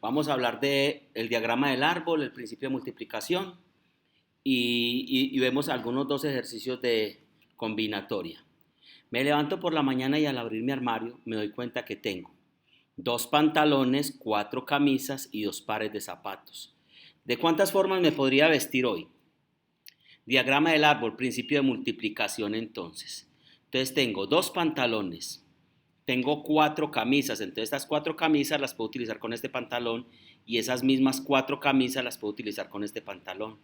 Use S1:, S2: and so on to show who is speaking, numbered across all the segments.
S1: vamos a hablar del diagrama del árbol, el principio de multiplicación y vemos algunos dos ejercicios de combinatoria. Me levanto por la mañana y al abrir mi armario me doy cuenta que tengo dos pantalones, cuatro camisas y dos pares de zapatos. ¿De cuántas formas me podría vestir hoy? Diagrama del árbol, principio de multiplicación entonces. Entonces tengo dos pantalones, tengo cuatro camisas, entonces estas cuatro camisas las puedo utilizar con este pantalón y esas mismas cuatro camisas las puedo utilizar con este pantalón.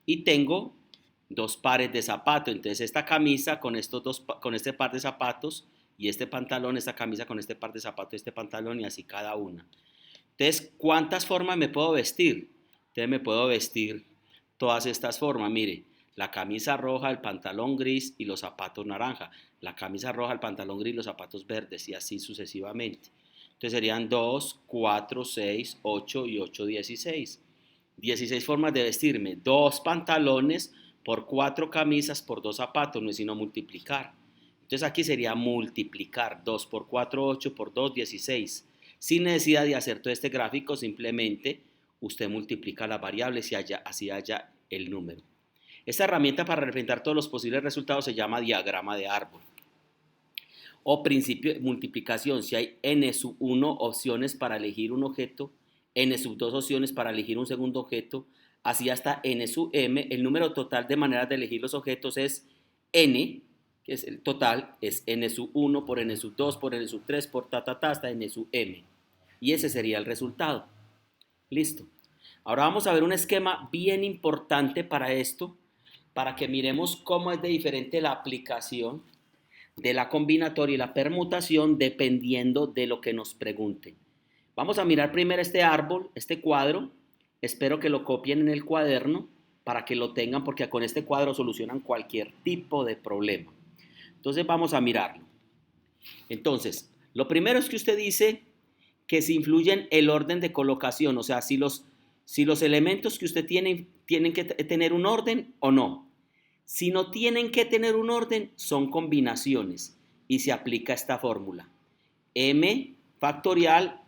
S1: Y tengo dos pares de zapatos, entonces esta camisa con con este par de zapatos y este pantalón, esta camisa con este par de zapatos, este pantalón y así cada una. Entonces, ¿cuántas formas me puedo vestir? Entonces me puedo vestir todas estas formas, mire, la camisa roja, el pantalón gris y los zapatos naranja, la camisa roja, el pantalón gris y los zapatos verdes y así sucesivamente. Entonces serían 2, 4, 6, 8 y 8, 16. 16 formas de vestirme, dos pantalones por cuatro camisas por dos zapatos, no es sino multiplicar. Entonces aquí sería multiplicar 2 por 4, 8 por 2, 16. Sin necesidad de hacer todo este gráfico, simplemente usted multiplica las variables y así haya el número. Esta herramienta para representar todos los posibles resultados se llama diagrama de árbol o principio de multiplicación. Si hay n sub 1 opciones para elegir un objeto, n sub 2 opciones para elegir un segundo objeto, así hasta n sub m, el número total de maneras de elegir los objetos es n, que es el total, es n sub 1 por n sub 2 por n sub 3 por hasta n sub m. Y ese sería el resultado. Listo. Ahora vamos a ver un esquema bien importante para esto, para que miremos cómo es de diferente la aplicación de la combinatoria y la permutación dependiendo de lo que nos pregunten. Vamos a mirar primero este árbol, este cuadro. Espero que lo copien en el cuaderno para que lo tengan porque con este cuadro solucionan cualquier tipo de problema. Entonces vamos a mirarlo. Entonces, lo primero es que usted dice que si influyen el orden de colocación, o sea, si los elementos que usted tiene tienen que tener un orden o no. Si no tienen que tener un orden, son combinaciones y se aplica esta fórmula. M factorial,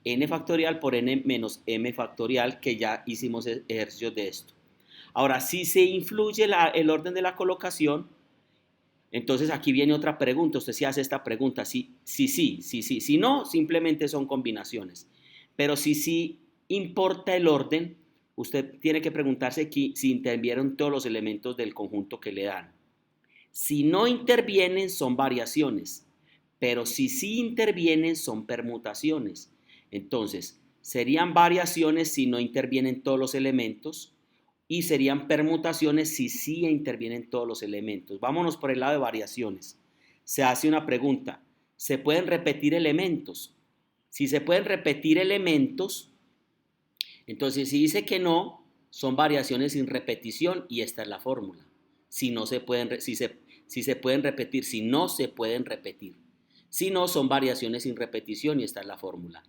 S1: n factorial por n menos m factorial, que ya hicimos ejercicios de esto. Ahora, si se influye el orden de la colocación, entonces aquí viene otra pregunta. Usted se hace esta pregunta, sí, si no, simplemente son combinaciones. Pero si importa el orden, usted tiene que preguntarse aquí si intervienen todos los elementos del conjunto que le dan. Si no intervienen, son variaciones, pero si sí intervienen, son permutaciones. Entonces, serían variaciones si no intervienen todos los elementos y serían permutaciones si sí intervienen todos los elementos. Vámonos por el lado de variaciones. Se hace una pregunta, ¿se pueden repetir elementos? Si se pueden repetir elementos, entonces si dice que no, son variaciones sin repetición y esta es la fórmula. Si no se pueden, si se pueden repetir, si no se pueden repetir. Si no, son variaciones sin repetición y esta es la fórmula.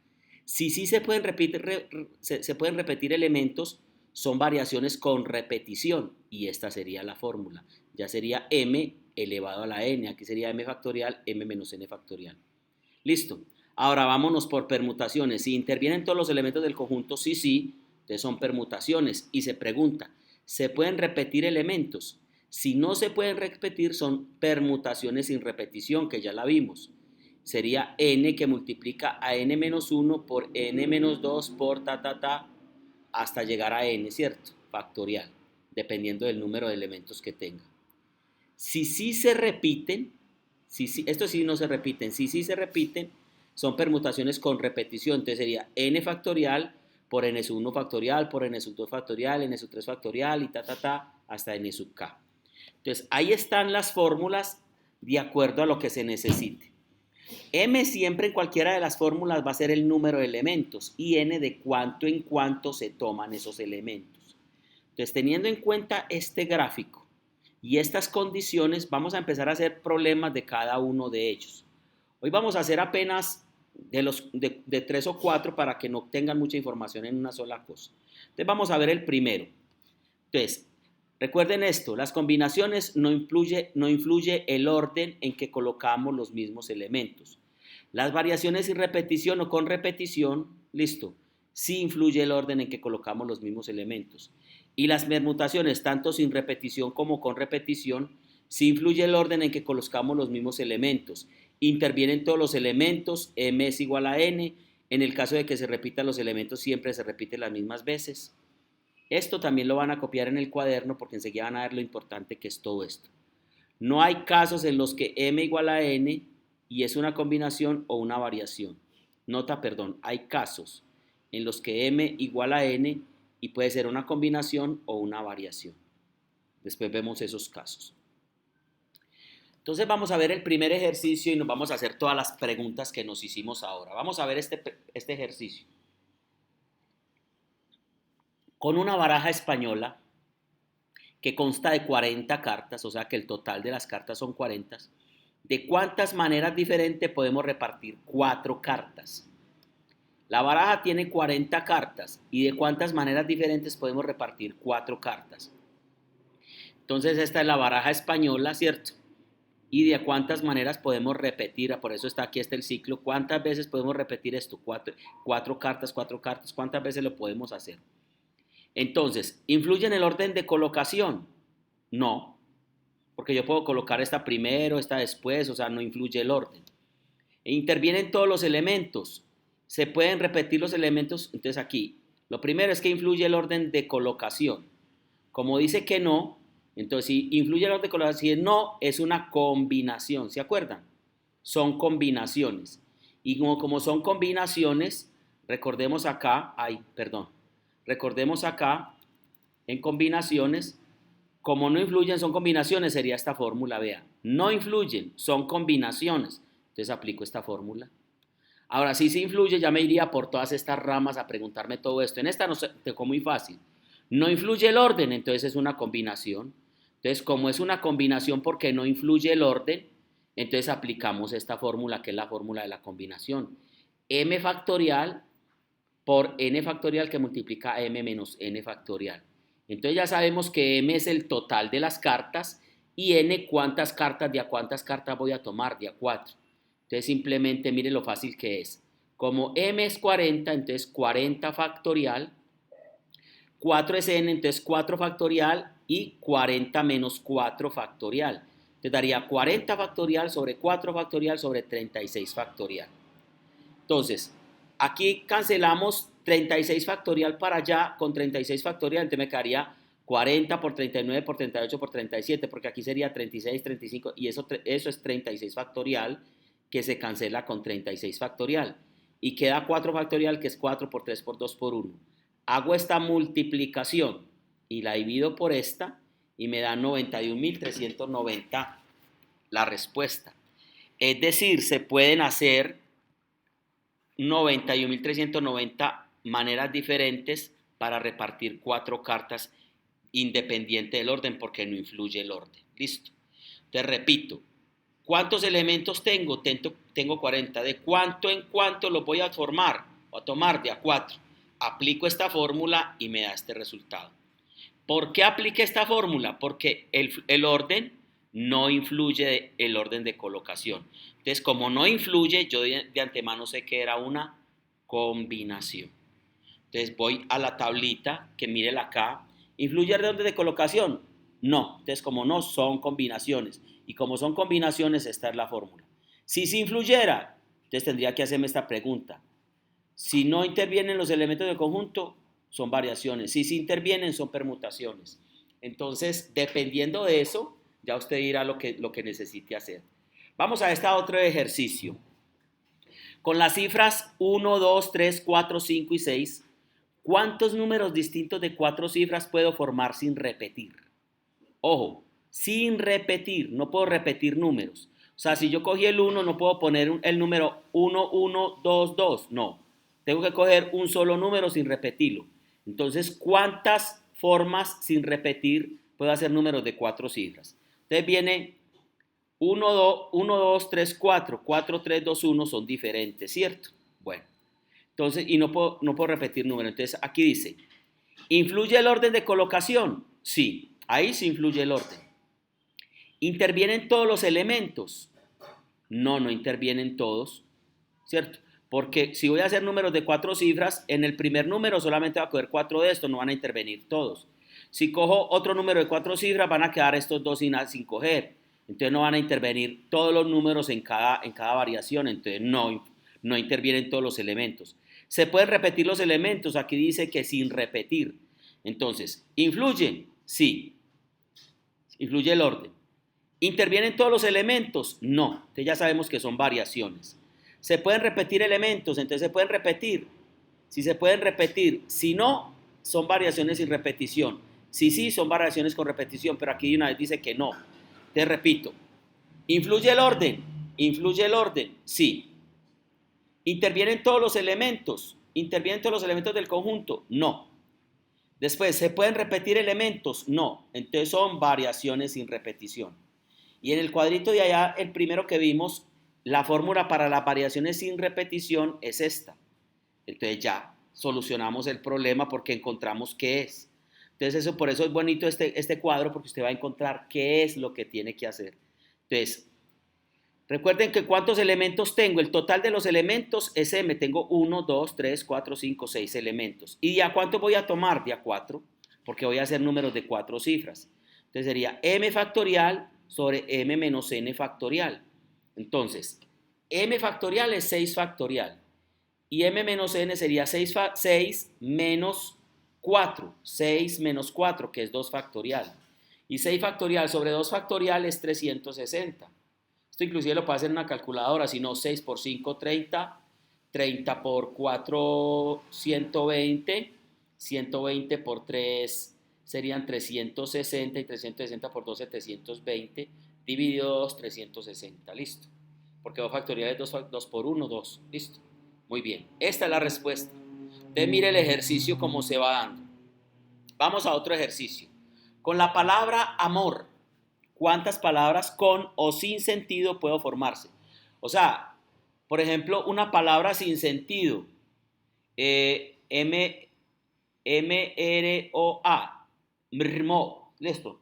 S1: Si sí se pueden repetir elementos, son variaciones con repetición y esta sería la fórmula. Ya sería m elevado a la n, aquí sería m factorial, m menos n factorial. Listo. Ahora vámonos por permutaciones. Si intervienen todos los elementos del conjunto, sí, entonces son permutaciones. Y se pregunta, ¿se pueden repetir elementos? Si no se pueden repetir, son permutaciones sin repetición, que ya la vimos. Sería n que multiplica a n menos 1 por n menos 2 por hasta llegar a n, ¿cierto? Factorial, dependiendo del número de elementos que tenga. Si sí se repiten, estos sí no se repiten, si sí se repiten, son permutaciones con repetición, entonces sería n factorial por n sub 1 factorial, por n sub 2 factorial, n sub 3 factorial y hasta n sub k. Entonces ahí están las fórmulas de acuerdo a lo que se necesite. M siempre en cualquiera de las fórmulas va a ser el número de elementos y n de cuánto en cuánto se toman esos elementos. Entonces, teniendo en cuenta este gráfico y estas condiciones, vamos a empezar a hacer problemas de cada uno de ellos. Hoy vamos a hacer apenas de 3 o 4 para que no tengan mucha información en una sola cosa. Entonces, vamos a ver el primero. Entonces, recuerden esto, las combinaciones no influye el orden en que colocamos los mismos elementos. Las variaciones sin repetición o con repetición, listo, sí influye el orden en que colocamos los mismos elementos. Y las permutaciones, tanto sin repetición como con repetición, sí influye el orden en que colocamos los mismos elementos. Intervienen todos los elementos, m es igual a n. En el caso de que se repitan los elementos, siempre se repiten las mismas veces. Esto también lo van a copiar en el cuaderno porque enseguida van a ver lo importante que es todo esto. No hay casos en los que m igual a n y es una combinación o una variación. Nota, perdón, hay casos en los que m igual a n y puede ser una combinación o una variación. Después vemos esos casos. Entonces vamos a ver el primer ejercicio y nos vamos a hacer todas las preguntas que nos hicimos ahora. Vamos a ver este ejercicio. Con una baraja española que consta de 40 cartas, o sea que el total de las cartas son 40, ¿de cuántas maneras diferentes podemos repartir 4 cartas? La baraja tiene 40 cartas y ¿de cuántas maneras diferentes podemos repartir 4 cartas? Entonces esta es la baraja española, ¿cierto? ¿Y de cuántas maneras podemos repetir? Por eso está aquí el ciclo. ¿Cuántas veces podemos repetir esto? 4 cartas, 4 cartas. ¿Cuántas veces lo podemos hacer? Entonces, ¿influye en el orden de colocación? No, porque yo puedo colocar esta primero, esta después, o sea, no influye el orden. Intervienen todos los elementos. ¿Se pueden repetir los elementos? Entonces aquí, lo primero es que influye el orden de colocación. Como dice que no, entonces si influye el orden de colocación, no, es una combinación, ¿se acuerdan? Son combinaciones. Y como son combinaciones, recordemos acá, recordemos acá, en combinaciones, como no influyen, son combinaciones, sería esta fórmula, vea. No influyen, son combinaciones. Entonces aplico esta fórmula. Ahora, si se influye, ya me iría por todas estas ramas a preguntarme todo esto. En esta no se tocó muy fácil. No influye el orden, entonces es una combinación. Entonces, como es una combinación porque no influye el orden, entonces aplicamos esta fórmula, que es la fórmula de la combinación. M factorial por n factorial que multiplica a m menos n factorial. Entonces ya sabemos que m es el total de las cartas y n cuántas cartas, de a cuántas cartas voy a tomar, de a 4. Entonces simplemente mire lo fácil que es. Como m es 40, entonces 40 factorial, 4 es n, entonces 4 factorial y 40 menos 4 factorial. Entonces daría 40 factorial sobre 4 factorial sobre 36 factorial. Entonces, aquí cancelamos 36 factorial para allá con 36 factorial, entonces me quedaría 40 por 39 por 38 por 37, porque aquí sería 36, 35 y eso es 36 factorial que se cancela con 36 factorial. Y queda 4 factorial que es 4 por 3 por 2 por 1. Hago esta multiplicación y la divido por esta y me da 91.390 la respuesta. Es decir, se pueden hacer 91.390 maneras diferentes para repartir 4 cartas independiente del orden porque no influye el orden. Listo. Te repito, ¿cuántos elementos tengo? Tengo 40. ¿De cuánto en cuánto los voy a formar o a tomar? De a 4. Aplico esta fórmula y me da este resultado. ¿Por qué apliqué esta fórmula? Porque el orden no influye el orden de colocación. Entonces, como no influye, yo de antemano sé que era una combinación. Entonces voy a la tablita, que mírela acá. ¿Influye el orden de colocación? No. Entonces, como no, son combinaciones. Y como son combinaciones, esta es la fórmula. Si se influyera, entonces tendría que hacerme esta pregunta. Si no intervienen los elementos del conjunto, son variaciones. Si se intervienen, son permutaciones. Entonces, dependiendo de eso, ya usted dirá lo que necesite hacer. Vamos a este otro ejercicio. Con las cifras 1, 2, 3, 4, 5 y 6, ¿cuántos números distintos de 4 cifras puedo formar sin repetir? Ojo, sin repetir, no puedo repetir números. O sea, si yo cogí el 1, no puedo poner el número 1, 1, 2, 2, no. Tengo que coger un solo número sin repetirlo. Entonces, ¿cuántas formas sin repetir puedo hacer números de 4 cifras? Entonces viene 1, 2, 3, 4, 4, 3, 2, 1 son diferentes, ¿cierto? Bueno, entonces, y no puedo repetir números. Entonces, aquí dice, ¿influye el orden de colocación? Sí, ahí sí influye el orden. ¿Intervienen todos los elementos? No, no intervienen todos, ¿cierto? Porque si voy a hacer números de 4 cifras, en el primer número solamente va a coger 4 de estos, no van a intervenir todos. Si cojo otro número de 4 cifras, van a quedar estos dos sin coger. Entonces no van a intervenir todos los números en cada variación, entonces no intervienen todos los elementos. ¿Se pueden repetir los elementos? Aquí dice que sin repetir. Entonces, ¿influyen? Sí. Influye el orden. ¿Intervienen todos los elementos? No. Entonces ya sabemos que son variaciones. ¿Se pueden repetir elementos? Entonces se pueden repetir. Si se pueden repetir, si no, son variaciones sin repetición. Si sí, son variaciones con repetición, pero aquí una vez dice que no. Te repito. ¿Influye el orden? ¿Influye el orden? Sí. ¿Intervienen todos los elementos? ¿Intervienen todos los elementos del conjunto? No. Después, ¿se pueden repetir elementos? No. Entonces son variaciones sin repetición. Y en el cuadrito de allá, el primero que vimos, la fórmula para las variaciones sin repetición es esta. Entonces ya solucionamos el problema porque encontramos qué es. Entonces por eso es bonito este cuadro, porque usted va a encontrar qué es lo que tiene que hacer. Entonces, recuerden que ¿cuántos elementos tengo? El total de los elementos es m. Tengo 1, 2, 3, 4, 5, 6 elementos. ¿Y de a cuánto voy a tomar? De a 4, porque voy a hacer números de 4 cifras. Entonces sería m factorial sobre m menos n factorial. Entonces, m factorial es 6 factorial. Y m menos n sería 6 menos 4. 6 menos 4, que es 2 factorial. Y 6 factorial sobre 2 factorial es 360. Esto inclusive lo puede hacer en una calculadora, si no 6 por 5, 30. 30 por 4, 120. 120 por 3 serían 360 y 360 por 2, 720. Dividido 2, 360. Listo. Porque 2 factorial es 2 por 1, 2. Listo. Muy bien. Esta es la respuesta. Entonces mire el ejercicio cómo se va dando. Vamos a otro ejercicio. Con la palabra amor, ¿cuántas palabras con o sin sentido puedo formarse? O sea, por ejemplo, una palabra sin sentido. M-R-O-A. Mrmo. Listo.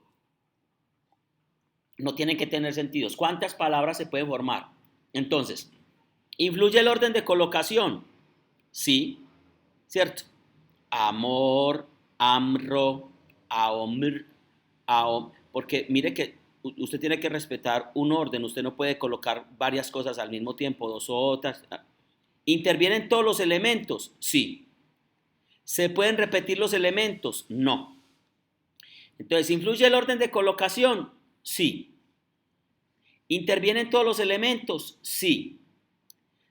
S1: No tienen que tener sentidos. ¿Cuántas palabras se pueden formar? Entonces, ¿influye el orden de colocación? Sí, ¿cierto? Amor, amro, aomr, aom. Porque mire que usted tiene que respetar un orden. Usted no puede colocar varias cosas al mismo tiempo, dos otras. ¿Intervienen todos los elementos? Sí. ¿Se pueden repetir los elementos? No. Entonces, ¿influye el orden de colocación? Sí. ¿Intervienen todos los elementos? Sí.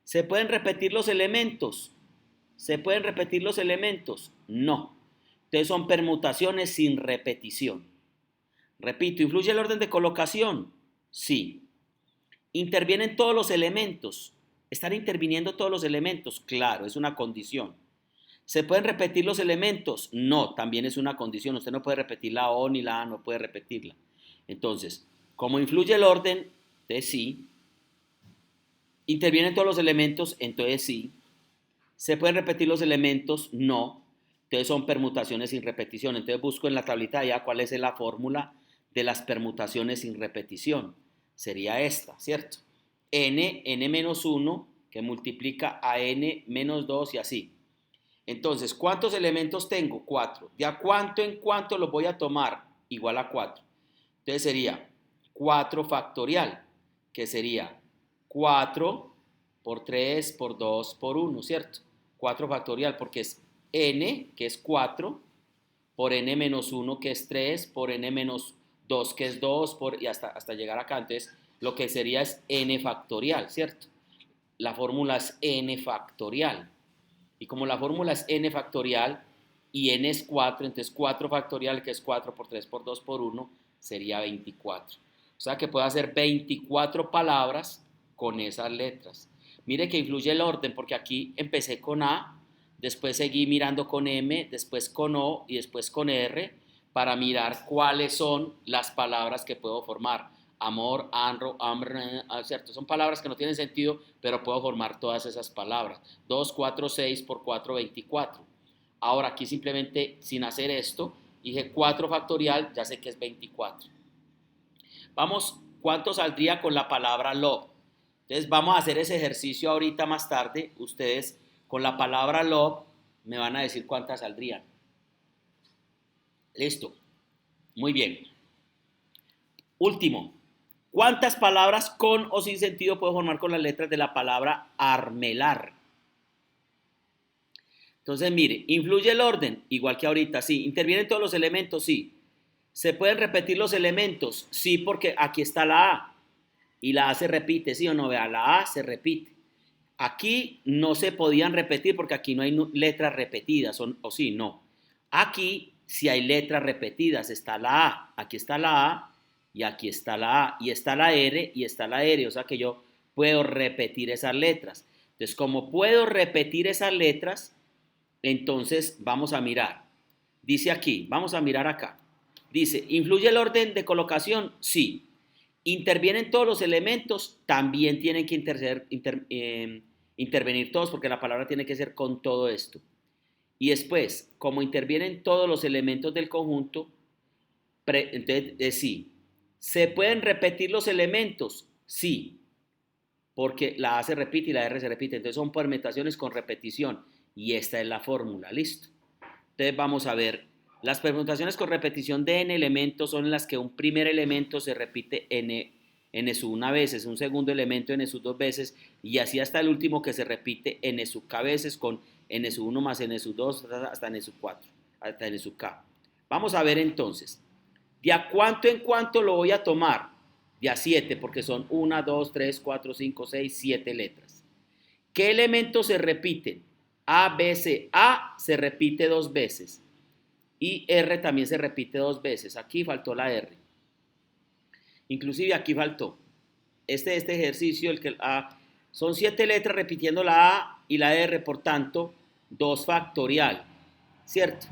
S1: ¿Se pueden repetir los elementos? ¿Se pueden repetir los elementos? No. Entonces son permutaciones sin repetición. Repito, ¿influye el orden de colocación? Sí. ¿Intervienen todos los elementos? ¿Están interviniendo todos los elementos? Claro, es una condición. ¿Se pueden repetir los elementos? No, también es una condición. Usted no puede repetir la O ni la A, no puede repetirla. Entonces, como influye el orden, entonces sí. ¿Intervienen todos los elementos? Entonces sí. ¿Se pueden repetir los elementos? No. Entonces son permutaciones sin repetición. Entonces busco en la tablita ya cuál es la fórmula de las permutaciones sin repetición. Sería esta, ¿cierto? N menos 1, que multiplica a N menos 2 y así. Entonces, ¿cuántos elementos tengo? 4. ¿De a cuánto en cuánto los voy a tomar? Igual a 4. Entonces sería 4 factorial, que sería 4 por 3 por 2 por 1, ¿cierto? 4 factorial, porque es n, que es 4, por n menos 1, que es 3, por n menos 2, que es 2, y hasta llegar acá. Entonces, lo que sería es n factorial, ¿cierto? La fórmula es n factorial. Y como la fórmula es n factorial y n es 4, entonces 4 factorial, que es 4 por 3 por 2 por 1, sería 24. O sea que puedo hacer 24 palabras con esas letras. Mire que influye el orden, porque aquí empecé con A, después seguí mirando con M, después con O y después con R, para mirar cuáles son las palabras que puedo formar. Amor, anro, amr, ¿cierto? Son palabras que no tienen sentido, pero puedo formar todas esas palabras. 2, 4, 6 por 4, 24. Ahora aquí simplemente sin hacer esto, dije 4 factorial, ya sé que es 24. Vamos, ¿cuánto saldría con la palabra love? Entonces vamos a hacer ese ejercicio ahorita más tarde. Ustedes con la palabra love me van a decir cuántas saldrían. Listo. Muy bien. Último. ¿Cuántas palabras con o sin sentido puedo formar con las letras de la palabra armelar? Entonces, mire, ¿influye el orden? Igual que ahorita, sí. ¿Intervienen todos los elementos? Sí. ¿Se pueden repetir los elementos? Sí, porque aquí está la A. Y la A se repite, ¿sí o no? Vea, la A se repite. Aquí no se podían repetir porque aquí no hay letras repetidas, o sí, no. Aquí sí hay letras repetidas, está la A, aquí está la A y aquí está la A, y está la R y está la R, o sea que yo puedo repetir esas letras. Entonces, como puedo repetir esas letras, entonces vamos a mirar. Dice aquí, vamos a mirar acá. Dice, ¿influye el orden de colocación? Sí. ¿Intervienen todos los elementos? También tienen que intervenir todos porque la palabra tiene que ser con todo esto. Y después, como intervienen todos los elementos del conjunto, entonces sí. ¿Se pueden repetir los elementos? Sí, porque la A se repite y la R se repite. Entonces son permutaciones con repetición. Y esta es la fórmula, listo. Entonces vamos a ver. Las permutaciones con repetición de n elementos son las que un primer elemento se repite n sub una veces, un segundo elemento n sub dos veces, y así hasta el último que se repite n sub k veces con n sub 1 más n sub 2 hasta n sub 4, hasta n sub k. Vamos a ver entonces. ¿De a cuánto en cuánto lo voy a tomar? De a 7, porque son 1, 2, 3, 4, 5, 6, 7 letras. ¿Qué elementos se repiten? A, B, C. A se repite dos veces. Y R también se repite dos veces. Aquí faltó la R. Inclusive aquí faltó. Este ejercicio, son 7 letras repitiendo la A y la R, por tanto, 2 factorial, ¿cierto?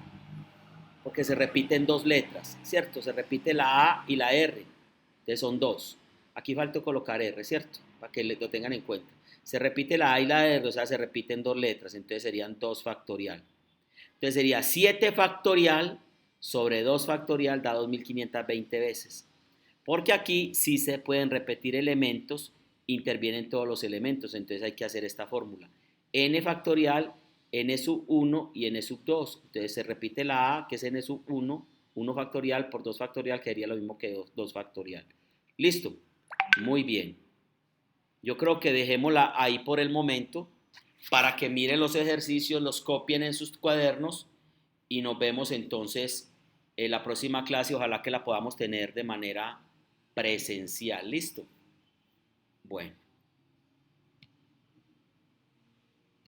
S1: Porque se repiten dos letras, ¿cierto? Se repite la A y la R, entonces son 2. Aquí faltó colocar R, ¿cierto? Para que lo tengan en cuenta. Se repite la A y la R, o sea, se repiten dos letras, entonces serían 2 factorial. Entonces sería 7 factorial sobre 2 factorial da 2520 veces. Porque aquí sí se pueden repetir elementos, intervienen todos los elementos, entonces hay que hacer esta fórmula. N factorial, n sub 1 y n sub 2. Entonces se repite la A, que es n sub 1, 1 factorial por 2 factorial, que sería lo mismo que 2 factorial. ¿Listo? Muy bien. Yo creo que dejémosla ahí por el momento para que miren los ejercicios, los copien en sus cuadernos y nos vemos entonces en la próxima clase. Ojalá que la podamos tener de manera presencial. ¿Listo? Bueno.